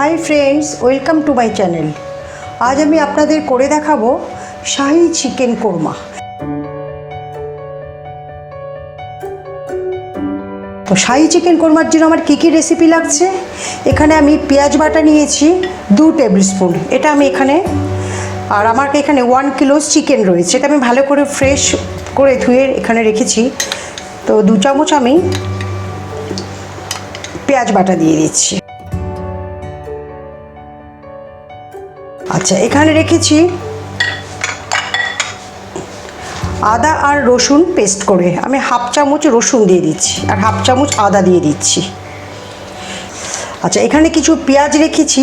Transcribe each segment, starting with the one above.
Hi friends, welcome to my channel. আজ আমি আপনাদের করে দেখাবো শাহি চিকেন কোরমা। তো শাহি চিকেন কোরমার জন্য আমার কী কী রেসিপি লাগছে, এখানে আমি পেঁয়াজ বাটা নিয়েছি 2 টেবিল স্পুন, এটা আমি এখানে, আর আমার এখানে 1 কিলো চিকেন রয়েছে, এটা আমি ভালো করে ফ্রেশ করে ধুয়ে এখানে রেখেছি। তো 2 চামচ আমি পেঁয়াজ বাটা দিয়ে দিচ্ছি। আচ্ছা, এখানে রেখেছি আদা আর রসুন পেস্ট করে, আমি 1/2 চামচ রসুন দিয়ে দিচ্ছি আর 1/2 চামচ আদা দিয়ে দিচ্ছি। আচ্ছা, এখানে কিছু পেঁয়াজ রেখেছি,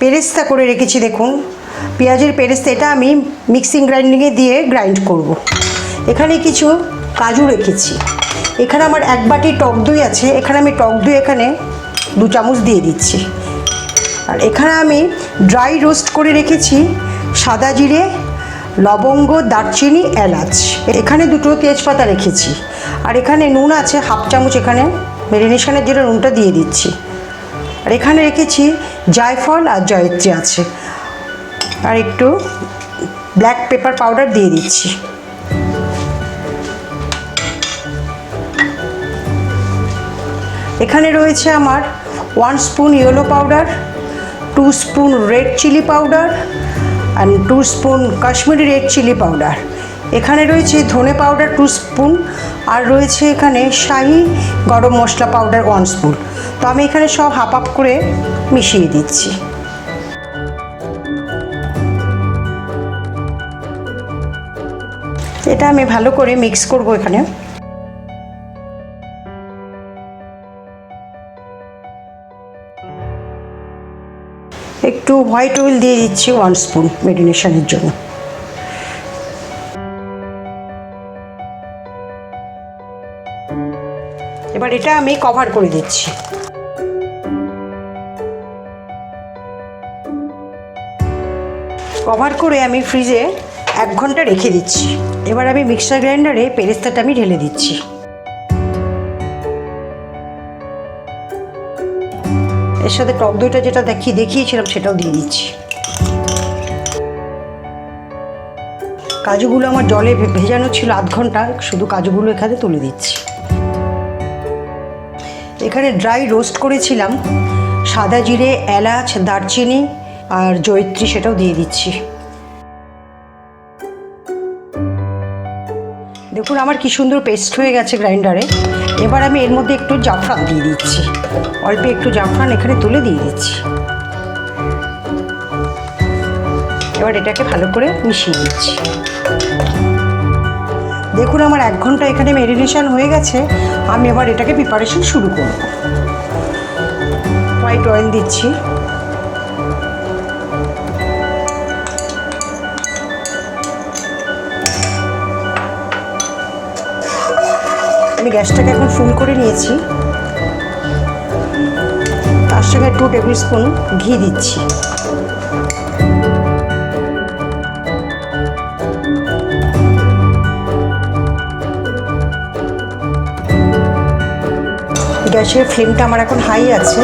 পেরেস্তা করে রেখেছি। দেখুন, পেঁয়াজের পেরেস্তা, এটা আমি মিক্সিং গ্রাইন্ডিংয়ে দিয়ে গ্রাইন্ড করব। এখানে কিছু কাজু রেখেছি। এখানে আমার 1 বাটি টক দই আছে, এখানে আমি টক দই এখানে 2 চামচ দিয়ে দিচ্ছি। আর এখানে আমি ড্রাই রোস্ট করে রেখেছি সাদা জিরে, লবঙ্গ, দারচিনি, এলাচ। এখানে 2টো তেজপাতা রেখেছি। আর এখানে নুন আছে 1/2 চামচ, এখানে ম্যারিনেশনের জন্য নুনটা দিয়ে দিচ্ছি। আর এখানে রেখেছি জায়ফল আর জয়ত্রী আছে, আর একটু ব্ল্যাক পেপার পাউডার দিয়ে দিচ্ছি। এখানে রয়েছে আমার 1 spoon yellow powder, 2 spoon red chilli powder আর 2 spoon Kashmiri red chilli powder. এখানে রয়েছে ধনে পাউডার 2 স্পুন, আর রয়েছে এখানে শাহি গরম মশলা পাউডার 1 স্পুন। তো আমি এখানে সব হাফ করে মিশিয়ে দিচ্ছি। এটা আমি ভালো করে মিক্স করব। এখানে একটু হোয়াইট অয়েল দিয়ে দিচ্ছি 1 স্পুন ম্যারিনেশনের জন্য। এবার এটা আমি কভার করে দিচ্ছি। কভার করে আমি ফ্রিজে 1 ঘন্টা রেখে দিচ্ছি। এবার আমি মিক্সার গ্রাইন্ডারে পেরেস্তাটা আমি ঢেলে দিচ্ছি। এর সাথে টক দইটা যেটা দেখিয়েছিলাম সেটাও দিয়ে দিচ্ছি। কাজুগুলো আমার জলে ভেজানো ছিল 1/2 ঘন্টা, শুধু কাজুগুলো এখানে তুলে দিচ্ছি। এখানে ড্রাই রোস্ট করেছিলাম সাদা জিরে, এলাচ, দারচিনি আর জয়ত্রী, সেটাও দিয়ে দিচ্ছি। দেখুন আমার কি সুন্দর পেস্ট হয়ে গেছে গ্রাইন্ডারে। এবার আমি এর মধ্যে একটু জাফরান দিয়ে দিচ্ছি, অল্প একটু জাফরান এখানে তুলে দিয়ে দিচ্ছি। এবার এটাকে ভালো করে মিশিয়ে দিচ্ছি। দেখুন আমার 1 ঘন্টা এখানে ম্যারিনেশন হয়ে গেছে। আমি এবার এটাকে প্রিপারেশন শুরু করব। হোয়াইট অয়েল দিচ্ছি। আমি গ্যাসটাকে এখন ফুল করে নিয়েছি। তার সঙ্গে 2 টেবিল স্পুন ঘি দিচ্ছি। গ্যাসের ফ্লেমটা আমার এখন হাই আছে।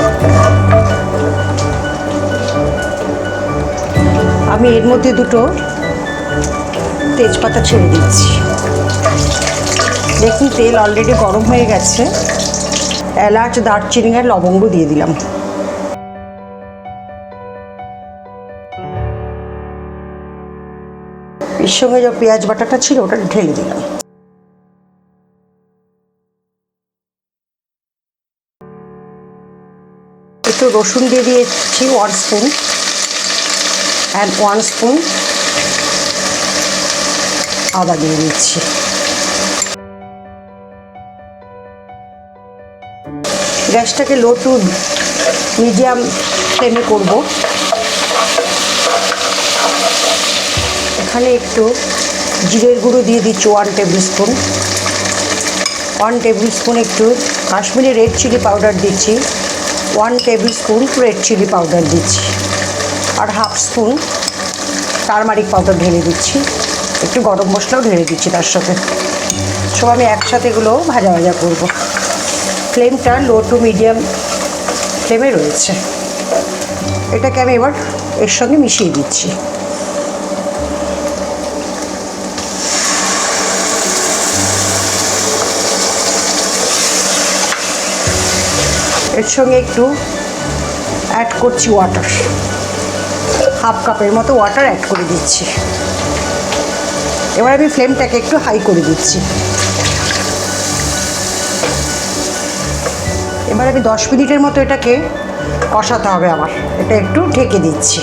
আমি এর মধ্যে 2টো তেজপাতা ছেড়ে দিচ্ছি। দেখুন তেল অলরেডি গরম হয়ে গেছে। এলাচ, দারচিনি আর লবঙ্গ দিয়ে দিলাম। এর সঙ্গে যে পেঁয়াজ বাটাটা ছিল ওটা ঢেলে দিলাম। একটু রসুন দিয়ে দিয়েছি 1 স্পুন, অ্যান্ড 1 স্পুন আদা দিয়ে দিচ্ছি। গ্যাসটাকে লো টু মিডিয়াম ফ্লেমে করব। এখানে একটু জিরের গুঁড়ো দিয়ে দিচ্ছি 1 টেবিল স্পুন, 1 টেবিল স্পুন একটু কাশ্মীরি রেড চিলি পাউডার দিচ্ছি, 1 tablespoon red chilli powder দিচ্ছি, আর 1/2 স্পুন টারমারিক পাউডার ঢেলে দিচ্ছি। একটু গরম মশলাও ঢেলে দিচ্ছি তার সাথে। সব আমি একসাথে এগুলো ভাজা ভাজা করব। ফ্লেমটা লো টু মিডিয়াম ফ্লেমে রয়েছে। এটাকে আমি এবার এর সঙ্গে মিশিয়ে দিচ্ছি। এর সঙ্গে একটু অ্যাড করছি ওয়াটার, হাফ কাপের মতো ওয়াটার অ্যাড করে দিচ্ছি। এবার আমি ফ্লেমটাকে একটু হাই করে দিচ্ছি। এবার আমি 10 মিনিটের মতো এটাকে কষাতে হবে আমার। এটা একটু ঢেকে দিচ্ছি।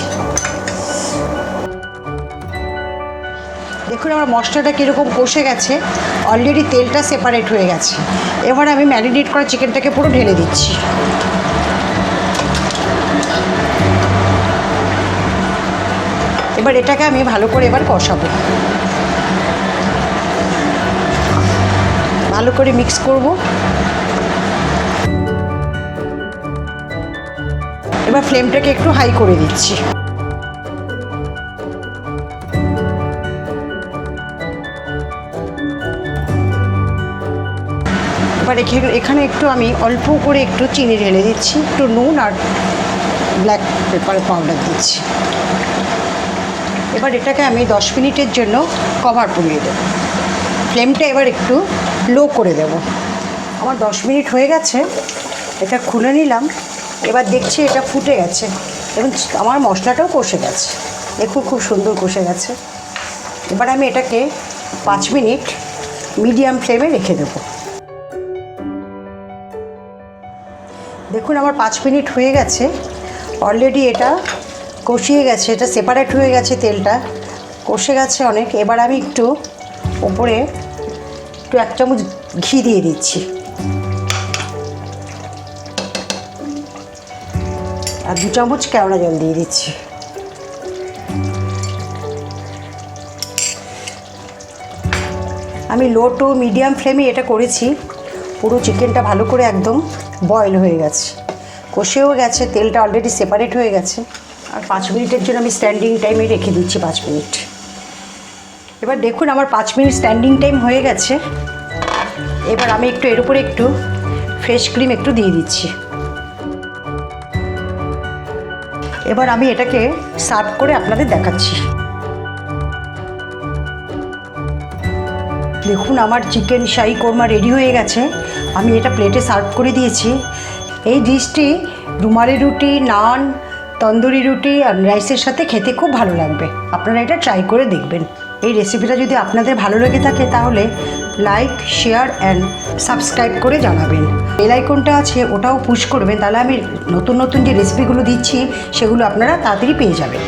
দেখুন আমার মশলাটা কীরকম কষে গেছে, অলরেডি তেলটা সেপারেট হয়ে গেছে। এবার আমি ম্যারিনেট করা চিকেনটাকে পুরো ঢেলে দিচ্ছি। এবার এটাকে আমি ভালো করে এবার কষাবো, ভালো করে মিক্স করব। এবার ফ্লেমটাকে একটু হাই করে দিচ্ছি। এবার এখানে একটু আমি অল্প করে একটু চিনি ঢেলে দিচ্ছি, একটু নুন আর ব্ল্যাক পেপার পাউডার দিচ্ছি। এবার এটাকে আমি 10 মিনিটের জন্য কভার করিয়ে দেবো। ফ্লেমটা এবার একটু লো করে দেব। আমার 10 মিনিট হয়ে গেছে, এটা খুলে নিলাম। এবার দেখছি এটা ফুটে গেছে এবং আমার মশলাটাও কষে গেছে। দেখুন খুব সুন্দর কষে গেছে। এবার আমি এটাকে 5 মিনিট মিডিয়াম ফ্লেমে রেখে দেবো। দেখুন আমার 5 মিনিট হয়ে গেছে, অলরেডি এটা কষিয়ে গেছে, এটা সেপারেট হয়ে গেছে, তেলটা কষে গেছে অনেক। এবার আমি একটু ওপরে একটু 1 চামচ ঘি দিয়ে দিচ্ছি আর 2 চামচ কেওড়া জল দিয়ে দিচ্ছি। আমি লো টু মিডিয়াম ফ্লেমে এটা করেছি। পুরো চিকেনটা ভালো করে একদম বয়েল হয়ে গেছে, কষেও গেছে, তেলটা অলরেডি সেপারেট হয়ে গেছে। আর 5 মিনিটের জন্য আমি স্ট্যান্ডিং টাইমে রেখে দিচ্ছি 5 মিনিট। এবার দেখুন আমার 5 মিনিট স্ট্যান্ডিং টাইম হয়ে গেছে। এবার আমি একটু এর উপরে একটু ফ্রেশ ক্রিম একটু দিয়ে দিচ্ছি। এবার আমি এটাকে সার্ভ করে আপনাদের দেখাচ্ছি। দেখুন আমার চিকেন শাহি কোরমা রেডি হয়ে গেছে। আমি এটা প্লেটে সার্ভ করে দিয়েছি। এই ডিশটি রুমালি রুটি, নান, তন্দুরি রুটি আর রাইসের সাথে খেতে খুব ভালো লাগবে। আপনারা এটা ট্রাই করে দেখবেন। এই রেসিপিটা যদি আপনাদের ভালো লেগে থাকে তাহলে লাইক, শেয়ার অ্যান্ড সাবস্ক্রাইব করে জানাবেন। বেল আইকনটা আছে ওটাও পুশ করবেন, তাহলে আমি নতুন নতুন যে রেসিপিগুলো দিচ্ছি সেগুলো আপনারা তাড়াতাড়ি পেয়ে যাবেন।